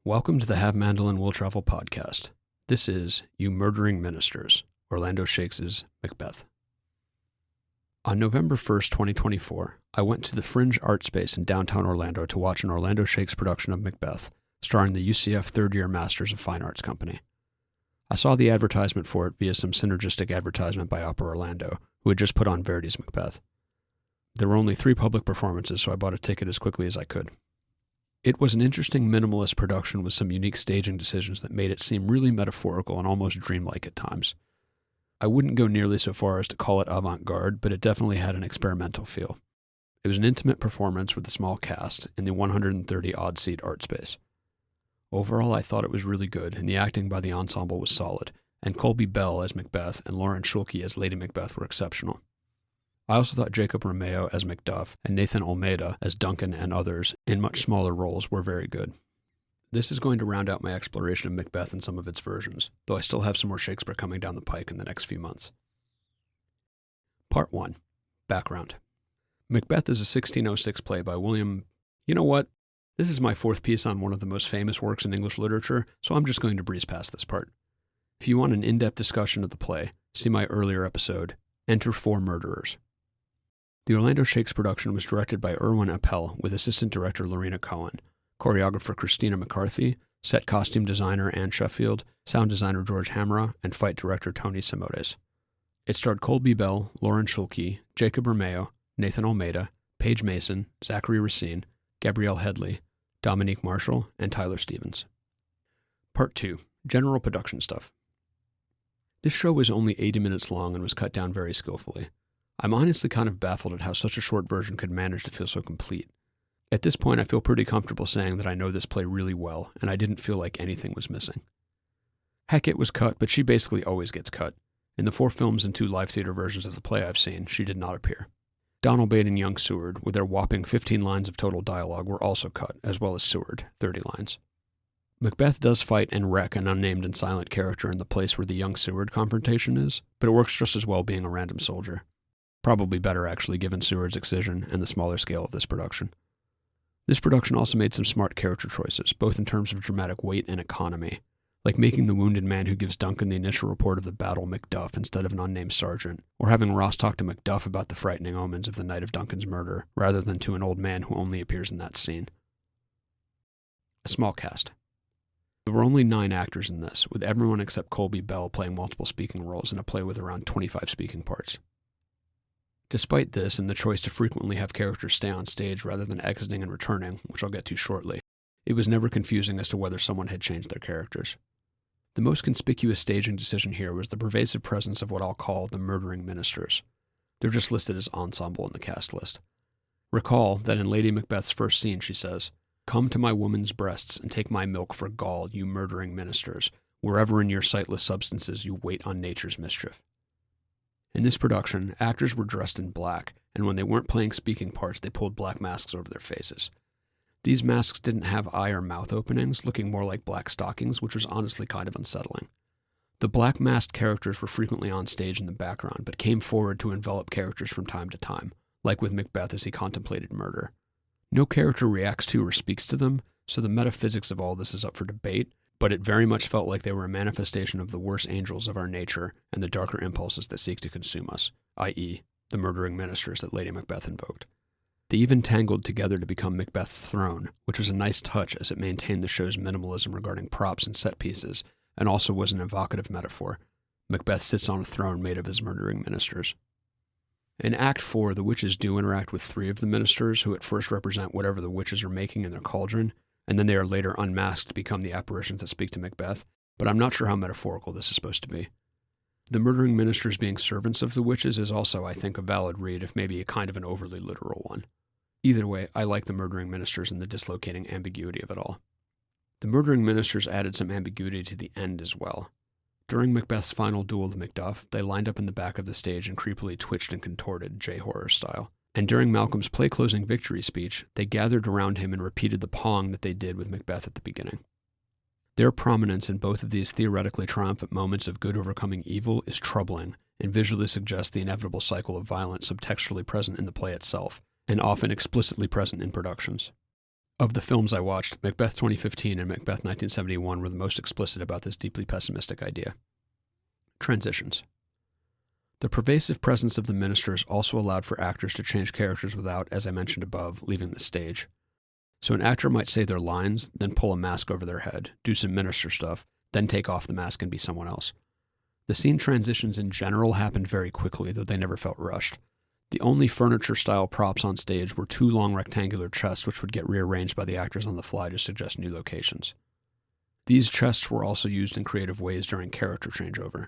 Welcome to the Have Mandolin Will Travel podcast. This is You Murdering Ministers, Orlando Shakes's Macbeth. On November 1st, 2024, I went to the Fringe Art Space in downtown Orlando to watch an Orlando Shakes production of Macbeth, starring the UCF third-year Masters of Fine Arts Company. I saw the advertisement for it via some synergistic advertisement by Opera Orlando, who had just put on Verdi's Macbeth. There were only 3 public performances, so I bought a ticket as quickly as I could. It was an interesting minimalist production with some unique staging decisions that made it seem really metaphorical and almost dreamlike at times. I wouldn't go nearly so far as to call it avant-garde, but it definitely had an experimental feel. It was an intimate performance with a small cast in the 130-odd-seat art space. Overall, I thought it was really good, and the acting by the ensemble was solid, and Colby Bell as Macbeth and Lauren Schulke as Lady Macbeth were exceptional. I also thought Jacob Romeo as Macduff and Nathan Almeida as Duncan and others in much smaller roles were very good. This is going to round out my exploration of Macbeth and some of its versions, though I still have some more Shakespeare coming down the pike in the next few months. Part 1. Background. Macbeth is a 1606 play by William... You know what? This is my 4th piece on one of the most famous works in English literature, so I'm just going to breeze past this part. If you want an in-depth discussion of the play, see my earlier episode, Enter 4 Murderers. The Orlando Shakes production was directed by Irwin Appel with assistant director Lorena Cohen, choreographer Christina McCarthy, set costume designer Anne Sheffield, sound designer George Hamra, and fight director Tony Simotes. It starred Colby Bell, Lauren Schulke, Jacob Romeo, Nathan Almeida, Paige Mason, Zachary Racine, Gabrielle Headley, Dominique Marshall, and Tyler Stevens. Part 2. General production stuff. This show was only 80 minutes long and was cut down very skillfully. I'm honestly kind of baffled at how such a short version could manage to feel so complete. At this point, I feel pretty comfortable saying that I know this play really well, and I didn't feel like anything was missing. Hecate was cut, but she basically always gets cut. In the 4 films and 2 live theater versions of the play I've seen, she did not appear. Donald Bate and young Seward, with their whopping 15 lines of total dialogue, were also cut, as well as Seward, 30 lines. Macbeth does fight and wreck an unnamed and silent character in the place where the young Seward confrontation is, but it works just as well being a random soldier. Probably better, actually, given Seward's excision and the smaller scale of this production. This production also made some smart character choices, both in terms of dramatic weight and economy, like making the wounded man who gives Duncan the initial report of the battle Macduff instead of an unnamed sergeant, or having Ross talk to Macduff about the frightening omens of the night of Duncan's murder, rather than to an old man who only appears in that scene. A small cast. There were only 9 actors in this, with everyone except Colby Bell playing multiple speaking roles in a play with around 25 speaking parts. Despite this and the choice to frequently have characters stay on stage rather than exiting and returning, which I'll get to shortly, it was never confusing as to whether someone had changed their characters. The most conspicuous staging decision here was the pervasive presence of what I'll call the murdering ministers. They're just listed as ensemble in the cast list. Recall that in Lady Macbeth's first scene she says, "Come to my woman's breasts and take my milk for gall, you murdering ministers, wherever in your sightless substances you wait on nature's mischief." In this production, actors were dressed in black, and when they weren't playing speaking parts, they pulled black masks over their faces. These masks didn't have eye or mouth openings, looking more like black stockings, which was honestly kind of unsettling. The black masked characters were frequently on stage in the background, but came forward to envelop characters from time to time, like with Macbeth as he contemplated murder. No character reacts to or speaks to them, so the metaphysics of all this is up for debate, but it very much felt like they were a manifestation of the worst angels of our nature and the darker impulses that seek to consume us, i.e., the murdering ministers that Lady Macbeth invoked. They even tangled together to become Macbeth's throne, which was a nice touch as it maintained the show's minimalism regarding props and set pieces, and also was an evocative metaphor. Macbeth sits on a throne made of his murdering ministers. In Act 4, the witches do interact with 3 of the ministers, who at first represent whatever the witches are making in their cauldron, and then they are later unmasked to become the apparitions that speak to Macbeth, but I'm not sure how metaphorical this is supposed to be. The murdering ministers being servants of the witches is also, I think, a valid read, if maybe a kind of an overly literal one. Either way, I like the murdering ministers and the dislocating ambiguity of it all. The murdering ministers added some ambiguity to the end as well. During Macbeth's final duel to Macduff, they lined up in the back of the stage and creepily twitched and contorted, J-horror style. And during Malcolm's play-closing victory speech, they gathered around him and repeated the pong that they did with Macbeth at the beginning. Their prominence in both of these theoretically triumphant moments of good overcoming evil is troubling and visually suggests the inevitable cycle of violence subtextually present in the play itself, and often explicitly present in productions. Of the films I watched, Macbeth 2015 and Macbeth 1971 were the most explicit about this deeply pessimistic idea. Transitions. The pervasive presence of the ministers also allowed for actors to change characters without, as I mentioned above, leaving the stage. So an actor might say their lines, then pull a mask over their head, do some minister stuff, then take off the mask and be someone else. The scene transitions in general happened very quickly, though they never felt rushed. The only furniture-style props on stage were two long rectangular chests which would get rearranged by the actors on the fly to suggest new locations. These chests were also used in creative ways during character changeover.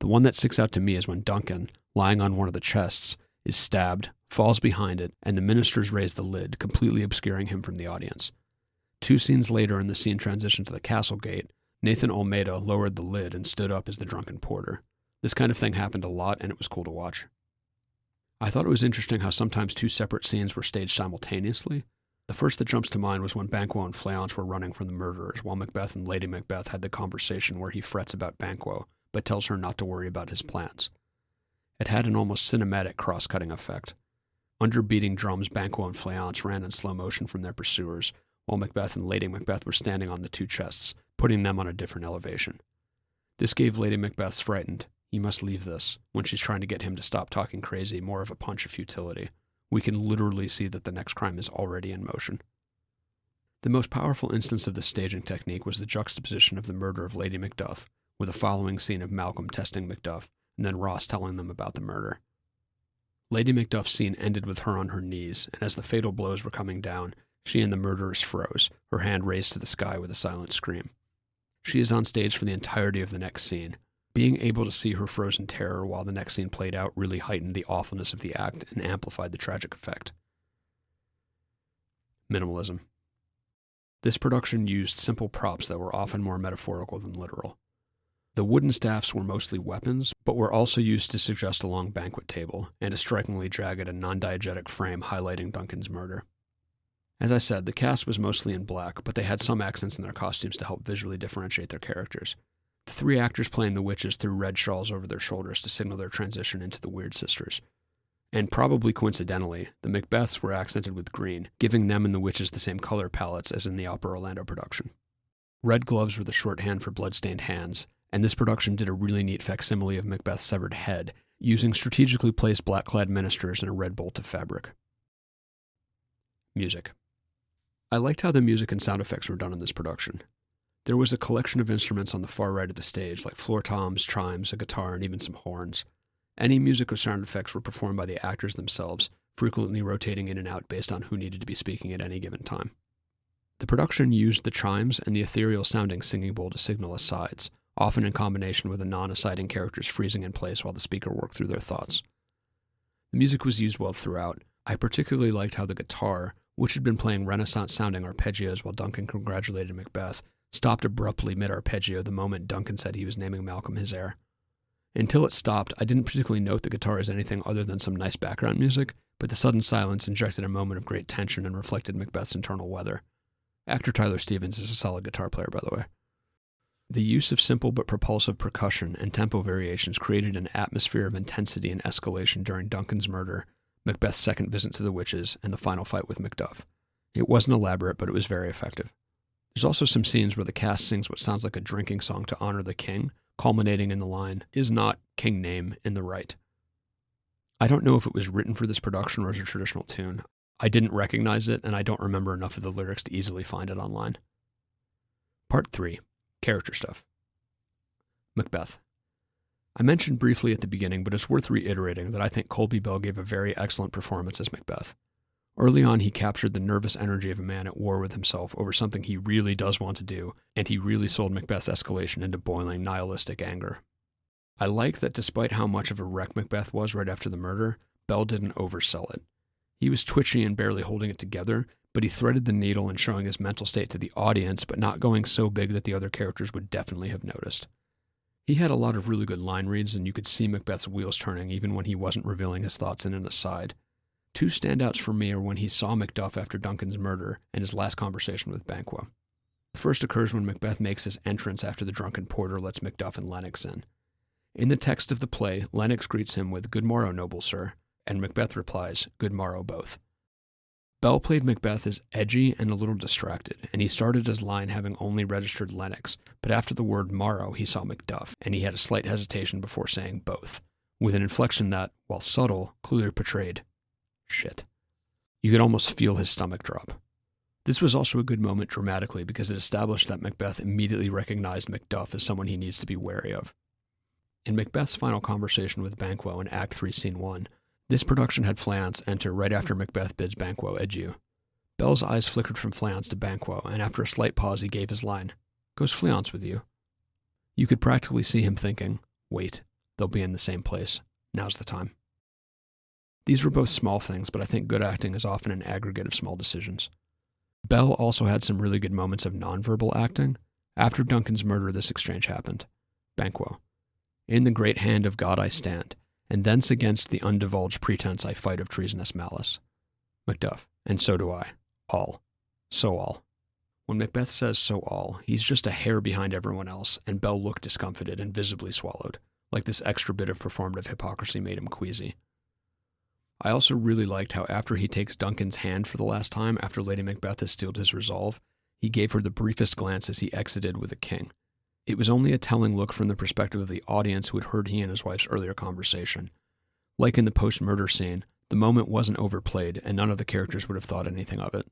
The one that sticks out to me is when Duncan, lying on one of the chests, is stabbed, falls behind it, and the ministers raise the lid, completely obscuring him from the audience. 2 scenes later in the scene transition to the castle gate, Nathan Almeida lowered the lid and stood up as the drunken porter. This kind of thing happened a lot, and it was cool to watch. I thought it was interesting how sometimes 2 separate scenes were staged simultaneously. The first that jumps to mind was when Banquo and Fleance were running from the murderers, while Macbeth and Lady Macbeth had the conversation where he frets about Banquo, but tells her not to worry about his plans. It had an almost cinematic cross-cutting effect. Under beating drums, Banquo and Fleance ran in slow motion from their pursuers, while Macbeth and Lady Macbeth were standing on the 2 chests, putting them on a different elevation. This gave Lady Macbeth's frightened, "You must leave this," when she's trying to get him to stop talking crazy, more of a punch of futility. We can literally see that the next crime is already in motion. The most powerful instance of this staging technique was the juxtaposition of the murder of Lady Macduff, with a following scene of Malcolm testing Macduff, and then Ross telling them about the murder. Lady Macduff's scene ended with her on her knees, and as the fatal blows were coming down, she and the murderers froze, her hand raised to the sky with a silent scream. She is on stage for the entirety of the next scene. Being able to see her frozen terror while the next scene played out really heightened the awfulness of the act and amplified the tragic effect. Minimalism. This production used simple props that were often more metaphorical than literal. The wooden staffs were mostly weapons, but were also used to suggest a long banquet table, and a strikingly jagged and non-diegetic frame highlighting Duncan's murder. As I said, the cast was mostly in black, but they had some accents in their costumes to help visually differentiate their characters. The 3 actors playing the witches threw red shawls over their shoulders to signal their transition into the Weird Sisters. And probably coincidentally, the Macbeths were accented with green, giving them and the witches the same color palettes as in the Opera Orlando production. Red gloves were the shorthand for blood-stained hands, and this production did a really neat facsimile of Macbeth's severed head, using strategically placed black-clad ministers in a red bolt of fabric. Music. I liked how the music and sound effects were done in this production. There was a collection of instruments on the far right of the stage, like floor toms, chimes, a guitar, and even some horns. Any music or sound effects were performed by the actors themselves, frequently rotating in and out based on who needed to be speaking at any given time. The production used the chimes and the ethereal-sounding singing bowl to signal asides, often in combination with the non-asiding characters freezing in place while the speaker worked through their thoughts. The music was used well throughout. I particularly liked how the guitar, which had been playing Renaissance-sounding arpeggios while Duncan congratulated Macbeth, stopped abruptly mid-arpeggio the moment Duncan said he was naming Malcolm his heir. Until it stopped, I didn't particularly note the guitar as anything other than some nice background music, but the sudden silence injected a moment of great tension and reflected Macbeth's internal weather. Actor Tyler Stevens is a solid guitar player, by the way. The use of simple but propulsive percussion and tempo variations created an atmosphere of intensity and escalation during Duncan's murder, Macbeth's second visit to the witches, and the final fight with Macduff. It wasn't elaborate, but it was very effective. There's also some scenes where the cast sings what sounds like a drinking song to honor the king, culminating in the line, "Is not king name in the right?" I don't know if it was written for this production or as a traditional tune. I didn't recognize it, and I don't remember enough of the lyrics to easily find it online. Part 3. Character stuff. Macbeth. I mentioned briefly at the beginning, but it's worth reiterating that I think Colby Bell gave a very excellent performance as Macbeth. Early on, he captured the nervous energy of a man at war with himself over something he really does want to do, and he really sold Macbeth's escalation into boiling, nihilistic anger. I like that despite how much of a wreck Macbeth was right after the murder, Bell didn't oversell it. He was twitchy and barely holding it together, but he threaded the needle in showing his mental state to the audience, but not going so big that the other characters would definitely have noticed. He had a lot of really good line reads, and you could see Macbeth's wheels turning even when he wasn't revealing his thoughts in an aside. 2 standouts for me are when he saw Macduff after Duncan's murder and his last conversation with Banquo. The first occurs when Macbeth makes his entrance after the drunken porter lets Macduff and Lennox in. In the text of the play, Lennox greets him with "Good morrow, noble sir," and Macbeth replies, "Good morrow both." Bell played Macbeth as edgy and a little distracted, and he started his line having only registered Lennox, but after the word morrow he saw Macduff, and he had a slight hesitation before saying both, with an inflection that, while subtle, clearly portrayed shit. You could almost feel his stomach drop. This was also a good moment dramatically because it established that Macbeth immediately recognized Macduff as someone he needs to be wary of. In Macbeth's final conversation with Banquo in Act 3, Scene 1, this production had Fleance enter right after Macbeth bids Banquo adieu. Bell's eyes flickered from Fleance to Banquo, and after a slight pause he gave his line, "Goes Fleance with you?" You could practically see him thinking, wait, they'll be in the same place. Now's the time. These were both small things, but I think good acting is often an aggregate of small decisions. Bell also had some really good moments of nonverbal acting. After Duncan's murder, this exchange happened. Banquo: "In the great hand of God I stand, and thence against the undivulged pretense I fight of treasonous malice." Macduff: "And so do I. All. So all." When Macbeth says "so all," he's just a hair behind everyone else, and Bell looked discomfited and visibly swallowed, like this extra bit of performative hypocrisy made him queasy. I also really liked how after he takes Duncan's hand for the last time after Lady Macbeth has steeled his resolve, he gave her the briefest glance as he exited with the king. It was only a telling look from the perspective of the audience who had heard he and his wife's earlier conversation. Like in the post-murder scene, the moment wasn't overplayed, and none of the characters would have thought anything of it.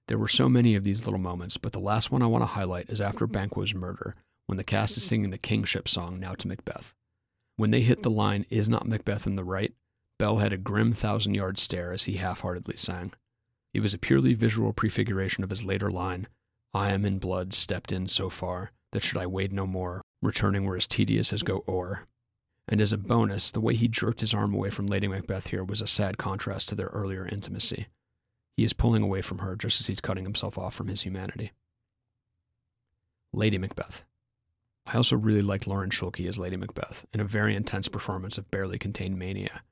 There were so many of these little moments, but the last one I want to highlight is after Banquo's murder, when the cast is singing the kingship song now to Macbeth. When they hit the line, "Is not Macbeth in the right?" Bell had a grim 1,000-yard stare as he half-heartedly sang. It was a purely visual prefiguration of his later line, "I am in blood, stepped in so far, that should I wade no more, returning were as tedious as go o'er." And as a bonus, the way he jerked his arm away from Lady Macbeth here was a sad contrast to their earlier intimacy. He is pulling away from her just as he's cutting himself off from his humanity. Lady Macbeth. I also really liked Lauren Schulke as Lady Macbeth, in a very intense performance of barely contained mania.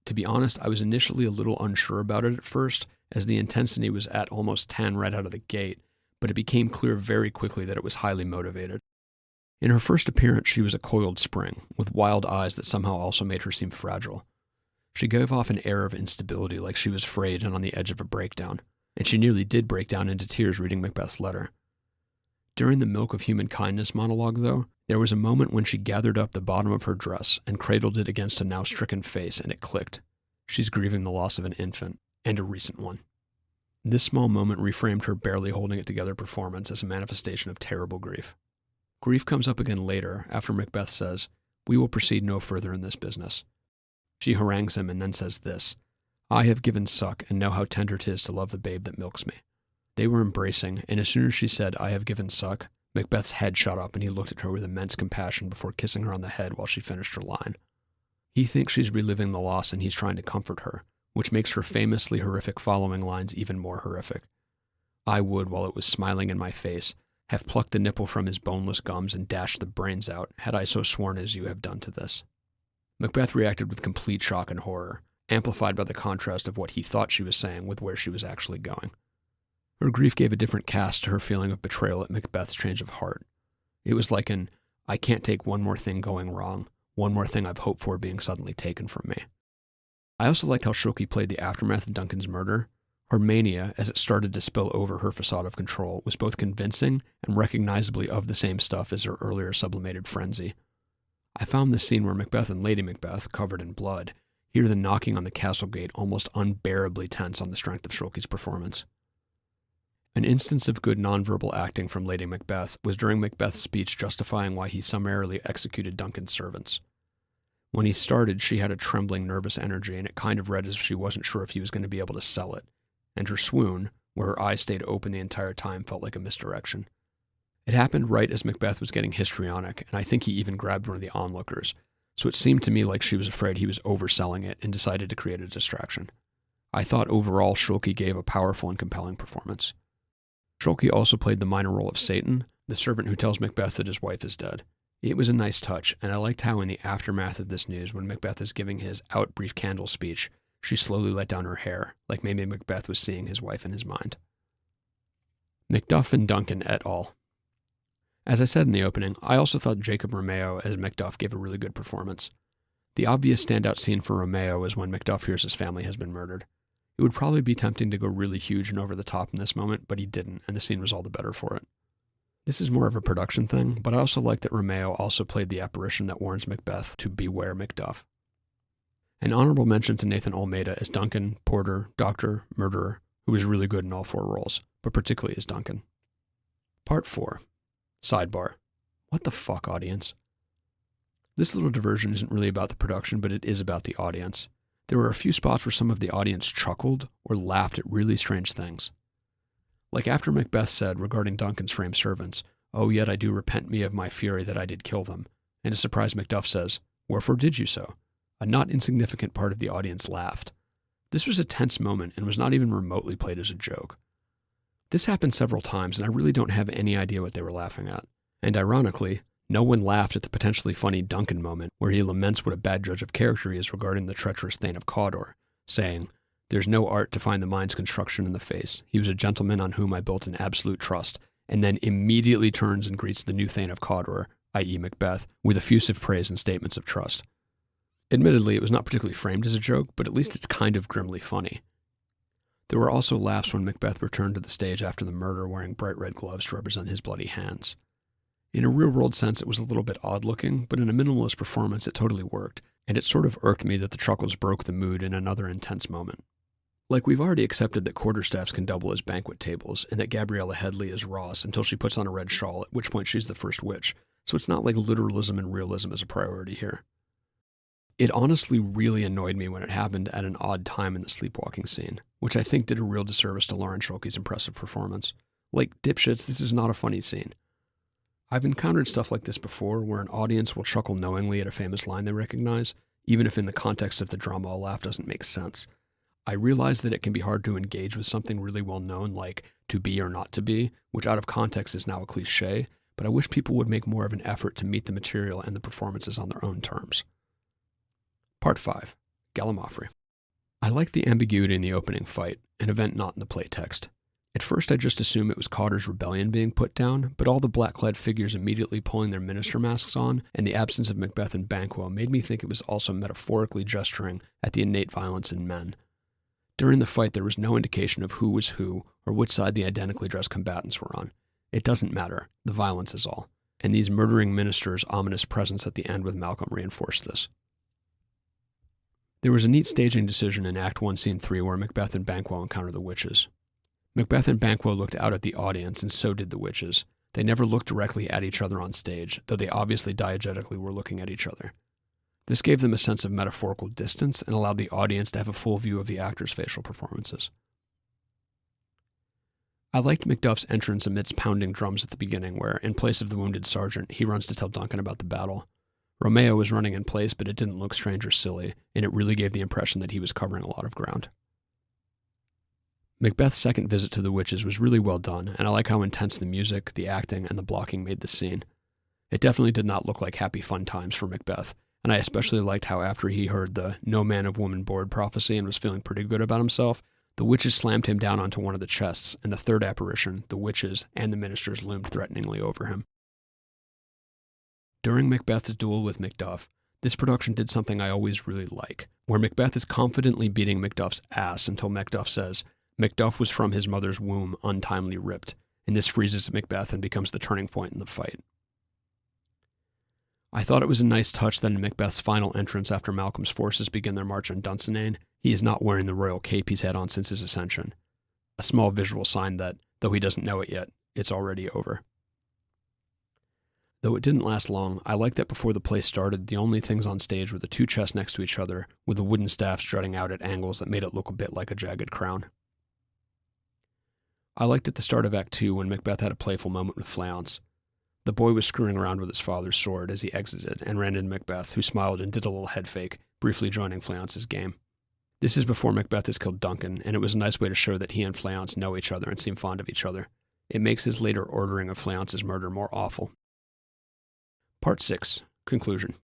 To be honest, I was initially a little unsure about it at first, as the intensity was at almost 10 right out of the gate, but it became clear very quickly that it was highly motivated. In her first appearance, she was a coiled spring, with wild eyes that somehow also made her seem fragile. She gave off an air of instability, like she was frayed and on the edge of a breakdown, and she nearly did break down into tears reading Macbeth's letter. During the Milk of Human Kindness monologue, though, there was a moment when she gathered up the bottom of her dress and cradled it against a now stricken face, and it clicked. She's grieving the loss of an infant, and a recent one. This small moment reframed her barely holding it together performance as a manifestation of terrible grief. Grief comes up again later, after Macbeth says, "We will proceed no further in this business." She harangues him and then says this, "I have given suck and know how tender 'tis to love the babe that milks me." They were embracing, and as soon as she said, "I have given suck," Macbeth's head shot up and he looked at her with immense compassion before kissing her on the head while she finished her line. He thinks she's reliving the loss and he's trying to comfort her, which makes her famously horrific following lines even more horrific. "I would, while it was smiling in my face, have plucked the nipple from his boneless gums and dashed the brains out, had I so sworn as you have done to this." Macbeth reacted with complete shock and horror, amplified by the contrast of what he thought she was saying with where she was actually going. Her grief gave a different cast to her feeling of betrayal at Macbeth's change of heart. It was like an, "I can't take one more thing going wrong, one more thing I've hoped for being suddenly taken from me." I also liked how Schulke played the aftermath of Duncan's murder. Her mania, as it started to spill over her facade of control, was both convincing and recognizably of the same stuff as her earlier sublimated frenzy. I found the scene where Macbeth and Lady Macbeth, covered in blood, hear the knocking on the castle gate almost unbearably tense on the strength of Schulke's performance. An instance of good nonverbal acting from Lady Macbeth was during Macbeth's speech justifying why he summarily executed Duncan's servants. When he started, she had a trembling, nervous energy, and it kind of read as if she wasn't sure if he was going to be able to sell it, and her swoon, where her eyes stayed open the entire time, felt like a misdirection. It happened right as Macbeth was getting histrionic, and I think he even grabbed one of the onlookers, so it seemed to me like she was afraid he was overselling it and decided to create a distraction. I thought overall Schulke gave a powerful and compelling performance. Schulke also played the minor role of Satan, the servant who tells Macbeth that his wife is dead. It was a nice touch, and I liked how in the aftermath of this news, when Macbeth is giving his out brief candle speech, she slowly let down her hair, like maybe Macbeth was seeing his wife in his mind. Macduff and Duncan et al. As I said in the opening, I also thought Jacob Romeo as Macduff gave a really good performance. The obvious standout scene for Romeo is when Macduff hears his family has been murdered. It would probably be tempting to go really huge and over the top in this moment, but he didn't, and the scene was all the better for it. This is more of a production thing, but I also like that Romeo also played the apparition that warns Macbeth to beware Macduff. An honorable mention to Nathan Almeida as Duncan, Porter, Doctor, Murderer, who was really good in all 4 roles, but particularly as Duncan. Part 4. Sidebar. What the fuck, audience? This little diversion isn't really about the production, but it is about the audience. There were a few spots where some of the audience chuckled or laughed at really strange things. Like after Macbeth said regarding Duncan's framed servants, "Oh, yet I do repent me of my fury that I did kill them," and a surprised Macduff says, "Wherefore did you so?" A not insignificant part of the audience laughed. This was a tense moment and was not even remotely played as a joke. This happened several times, and I really don't have any idea what they were laughing at. And ironically, no one laughed at the potentially funny Duncan moment where he laments what a bad judge of character he is regarding the treacherous Thane of Cawdor, saying, "There's no art to find the mind's construction in the face. He was a gentleman on whom I built an absolute trust," and then immediately turns and greets the new Thane of Cawdor, i.e. Macbeth, with effusive praise and statements of trust. Admittedly, it was not particularly framed as a joke, but at least it's kind of grimly funny. There were also laughs when Macbeth returned to the stage after the murder wearing bright red gloves to represent his bloody hands. In a real-world sense, it was a little bit odd-looking, but in a minimalist performance, it totally worked, and it sort of irked me that the chuckles broke the mood in another intense moment. Like, we've already accepted that quarterstaffs can double as banquet tables, and that Gabriella Headley is Ross until she puts on a red shawl, at which point she's the first witch, so it's not like literalism and realism is a priority here. It honestly really annoyed me when it happened at an odd time in the sleepwalking scene, which I think did a real disservice to Lauren Schulke's impressive performance. Like, dipshits, this is not a funny scene. I've encountered stuff like this before, where an audience will chuckle knowingly at a famous line they recognize, even if in the context of the drama a laugh doesn't make sense. I realize that it can be hard to engage with something really well known like to be or not to be, which out of context is now a cliche, but I wish people would make more of an effort to meet the material and the performances on their own terms. Part 5. Gallimaufry. I liked the ambiguity in the opening fight, an event not in the playtext. At first I just assumed it was Cawdor's rebellion being put down, but all the black-clad figures immediately pulling their minister masks on, and the absence of Macbeth and Banquo made me think it was also metaphorically gesturing at the innate violence in men. During the fight there was no indication of who was who, or which side the identically dressed combatants were on. It doesn't matter, the violence is all, and these murdering ministers' ominous presence at the end with Malcolm reinforced this. There was a neat staging decision in Act 1, Scene 3 where Macbeth and Banquo encounter the witches. Macbeth and Banquo looked out at the audience, and so did the witches. They never looked directly at each other on stage, though they obviously diegetically were looking at each other. This gave them a sense of metaphorical distance and allowed the audience to have a full view of the actors' facial performances. I liked Macduff's entrance amidst pounding drums at the beginning where, in place of the wounded sergeant, he runs to tell Duncan about the battle. Romeo was running in place, but it didn't look strange or silly, and it really gave the impression that he was covering a lot of ground. Macbeth's second visit to the witches was really well done, and I like how intense the music, the acting, and the blocking made the scene. It definitely did not look like happy fun times for Macbeth, and I especially liked how after he heard the "no man of woman bored" prophecy and was feeling pretty good about himself, the witches slammed him down onto one of the chests, and the third apparition, the witches, and the ministers loomed threateningly over him. During Macbeth's duel with Macduff, this production did something I always really like, where Macbeth is confidently beating Macduff's ass until Macduff says, "Macduff was from his mother's womb untimely ripped," and this freezes Macbeth and becomes the turning point in the fight. I thought it was a nice touch that in Macbeth's final entrance after Malcolm's forces begin their march on Dunsinane, he is not wearing the royal cape he's had on since his ascension. A small visual sign that, though he doesn't know it yet, it's already over. Though it didn't last long, I liked that before the play started, the only things on stage were the two chests next to each other, with the wooden staffs jutting out at angles that made it look a bit like a jagged crown. I liked at the start of Act 2 when Macbeth had a playful moment with Fleance. The boy was screwing around with his father's sword as he exited and ran into Macbeth, who smiled and did a little head fake, briefly joining Fleance's game. This is before Macbeth has killed Duncan, and it was a nice way to show that he and Fleance know each other and seem fond of each other. It makes his later ordering of Fleance's murder more awful. Part 6. Conclusion.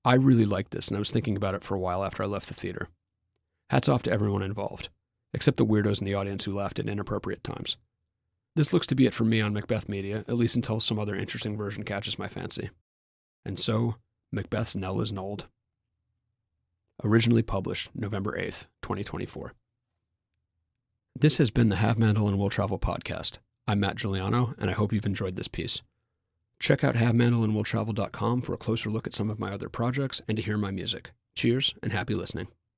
I really liked this, and I was thinking about it for a while after I left the theater. Hats off to everyone involved, except the weirdos in the audience who laughed at inappropriate times. This looks to be it for me on Macbeth Media, at least until some other interesting version catches my fancy. And so, Macbeth's knell is knolled. Originally published November 8th, 2024. This has been the Have Mandolin Will Travel podcast. I'm Matt Giuliano, and I hope you've enjoyed this piece. Check out havemandolinwilltravel.com for a closer look at some of my other projects and to hear my music. Cheers, and happy listening.